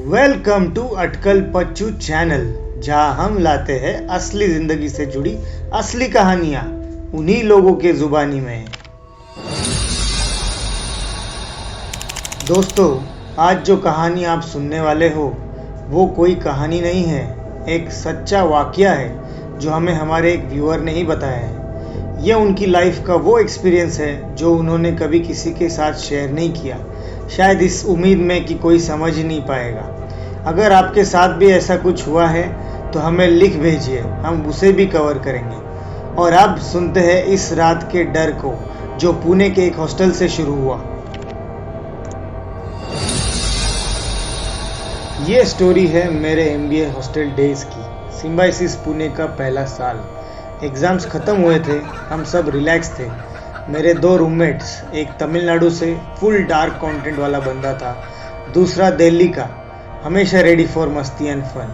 Welcome to अटकल पच्चू channel, जहां हम लाते हैं असली जिंदगी से जुड़ी असली कहानियां उन्हीं लोगों के जुबानी में। दोस्तों, आज जो कहानी आप सुनने वाले हो वो कोई कहानी नहीं है, एक सच्चा वाकया है जो हमें हमारे एक व्यूअर ने ही बताया है। ये उनकी लाइफ का वो एक्सपीरियंस है जो उन्होंने कभी किसी के साथ शेयर नहीं किया, शायद इस उम्मीद में कि कोई समझ ही नहीं पाएगा। अगर आपके साथ भी ऐसा कुछ हुआ है तो हमें लिख भेजिए, हम उसे भी कवर करेंगे। और अब सुनते हैं इस रात के डर को जो पुणे के एक हॉस्टल से शुरू हुआ। ये स्टोरी है मेरे MBA हॉस्टल डेज की। सिम्बायोसिस पुणे का पहला साल, एग्ज़ाम्स ख़त्म हुए थे, हम सब रिलैक्स थे। मेरे 2 रूममेट्स, एक तमिलनाडु से फुल डार्क कंटेंट वाला बंदा था, दूसरा दिल्ली का, हमेशा रेडी फॉर मस्ती एंड फन।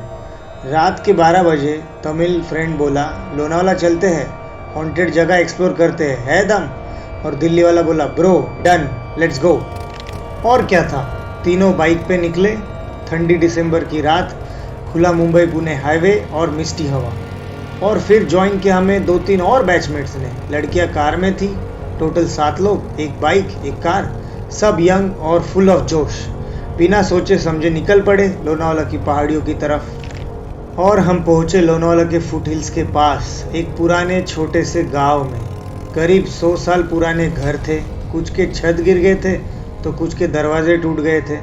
रात के 12 बजे तमिल फ्रेंड बोला, लोनावाला चलते हैं, हॉन्टेड जगह एक्सप्लोर करते हैं, है दम? और दिल्ली वाला बोला, ब्रो डन, लेट्स गो। और क्या था, तीनों बाइक पे निकले। ठंडी दिसंबर की रात, खुला मुंबई पुणे हाईवे और मिस्टी हवा। और फिर ज्वाइन किया हमें 2-3 और बैचमेट्स ने। लड़कियां कार में थी, टोटल 7 लोग, एक बाइक एक कार, सब यंग और फुल ऑफ जोश। बिना सोचे समझे निकल पड़े लोनावाला की पहाड़ियों की तरफ। और हम पहुंचे लोनावाला के फुट हिल्स के पास, एक पुराने छोटे से गांव में। करीब 100 साल पुराने घर थे, कुछ के छत गिर गए थे तो कुछ के दरवाजे टूट गए थे।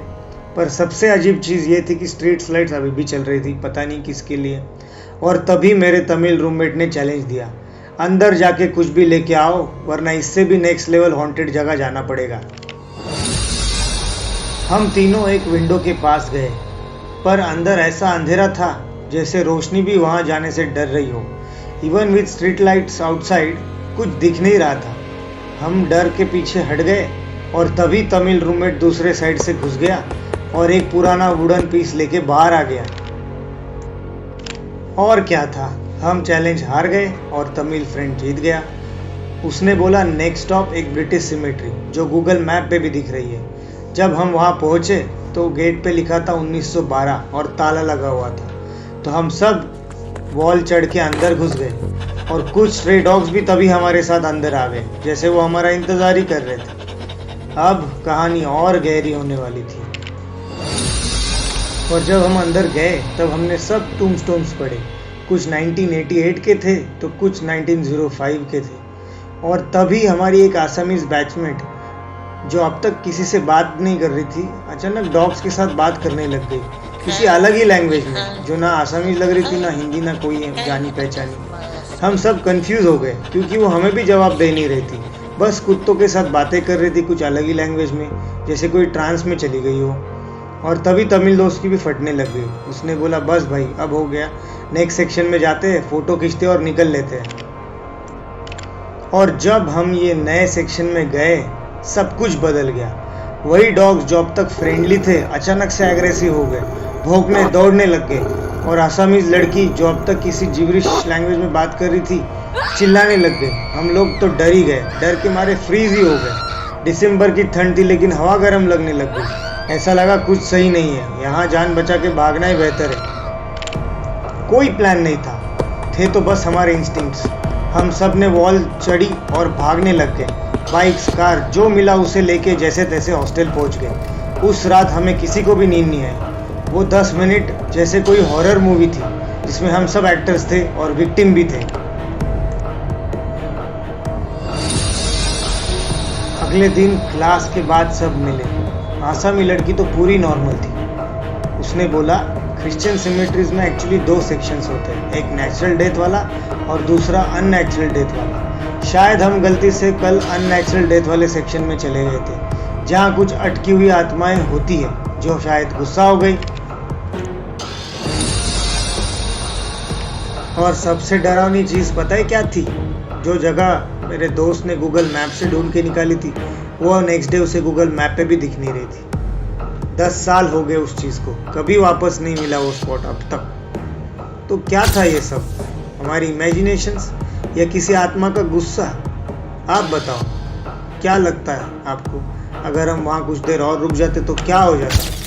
पर सबसे अजीब चीज़ ये थी कि स्ट्रीट लाइट्स अभी भी चल रही थी, पता नहीं किसके लिए। और तभी मेरे तमिल रूममेट ने चैलेंज दिया, अंदर जाके कुछ भी लेके आओ वरना इससे भी नेक्स्ट लेवल हॉन्टेड जगह जाना पड़ेगा। हम तीनों एक विंडो के पास गए, पर अंदर ऐसा अंधेरा था जैसे रोशनी भी वहां जाने से डर रही हो। Even with street lights outside कुछ दिख नहीं रहा था। हम डर के पीछे हट गए और तभी तमिल रूममेट दूसरे साइड से घुस गया और एक पुराना वुडन पीस लेके बाहर आ गया। और क्या था, हम चैलेंज हार गए और तमिल फ्रेंड जीत गया। उसने बोला नेक्स्ट स्टॉप एक ब्रिटिश सिमेट्री, जो गूगल मैप पे भी दिख रही है। जब हम वहाँ पहुँचे तो गेट पे लिखा था 1912 और ताला लगा हुआ था। तो हम सब वॉल चढ़ के अंदर घुस गए और कुछ स्ट्रे डॉग्स भी तभी हमारे साथ अंदर आ गए, जैसे वो हमारा इंतज़ार ही कर रहे थे। अब कहानी और गहरी होने वाली थी। और जब हम अंदर गए तब हमने सब टूम्बस्टोन्स पढ़े। कुछ 1988 के थे तो कुछ 1905 के थे। और तभी हमारी एक आसामीज बैचमेट, जो अब तक किसी से बात नहीं कर रही थी, अचानक डॉग्स के साथ बात करने लग गई, किसी अलग ही लैंग्वेज में, जो ना आसामीज लग रही थी ना हिंदी ना कोई जानी पहचानी। हम सब कंफ्यूज हो गए क्योंकि वो हमें भी जवाब दे नहीं रही थी, बस कुत्तों के साथ बातें कर रही थी कुछ अलग ही लैंग्वेज में, जैसे कोई ट्रांस में चली गई हो। और तभी तमिल दोस्त की भी फटने लग गई। उसने बोला, बस भाई अब हो गया, नेक्स्ट सेक्शन में जाते हैं, फ़ोटो खींचते और निकल लेते हैं। और जब हम ये नए सेक्शन में गए सब कुछ बदल गया। वही डॉग्स जो अब तक फ्रेंडली थे अचानक से एग्रेसिव हो गए, भौंकने दौड़ने लग गए। और आसामीज लड़की जो अब तक किसी जिब्रिश लैंग्वेज में बात कर रही थी चिल्लाने लग गई। हम लोग तो डर ही गए, डर के मारे फ्रीज ही हो गए। दिसंबर की ठंड थी लेकिन हवा गर्म लगने लग गई। ऐसा लगा कुछ सही नहीं है, यहाँ जान बचा के भागना ही बेहतर है। कोई प्लान नहीं था, थे तो बस हमारे इंस्टिंक्ट्स। हम सब ने वॉल चढ़ी और भागने लग गए। बाइक्स कार जो मिला उसे लेके जैसे तैसे हॉस्टल पहुंच गए। उस रात हमें किसी को भी नींद नहीं आई। वो 10 मिनट जैसे कोई हॉरर मूवी थी जिसमें हम सब एक्टर्स थे और विक्टिम भी थे। अगले दिन क्लास के बाद सब मिले। आसामी लड़की तो पूरी नॉर्मल थी। उसने बोला, क्रिश्चियन सिमेट्रीज में एक्चुअली 2 सेक्शंस होते हैं, एक नेचुरल डेथ वाला और दूसरा अननेचुरल डेथ वाला। शायद हम गलती से कल अननेचुरल डेथ वाले सेक्शन में चले गए थे, जहाँ कुछ अटकी हुई आत्माएं होती है जो शायद गुस्सा हो गई। और सबसे डरावनी चीज़ पता है क्या थी? जो जगह मेरे दोस्त ने गूगल मैप से ढूंढ के निकाली थी वो नेक्स्ट डे उसे गूगल मैप पे भी दिख नहीं रही थी। 10 साल हो गए उस चीज़ को, कभी वापस नहीं मिला वो स्पॉट अब तक। तो क्या था ये सब? हमारी इमेजिनेशंस या किसी आत्मा का गुस्सा? आप बताओ, क्या लगता है आपको? अगर हम वहाँ कुछ देर और रुक जाते तो क्या हो जाता?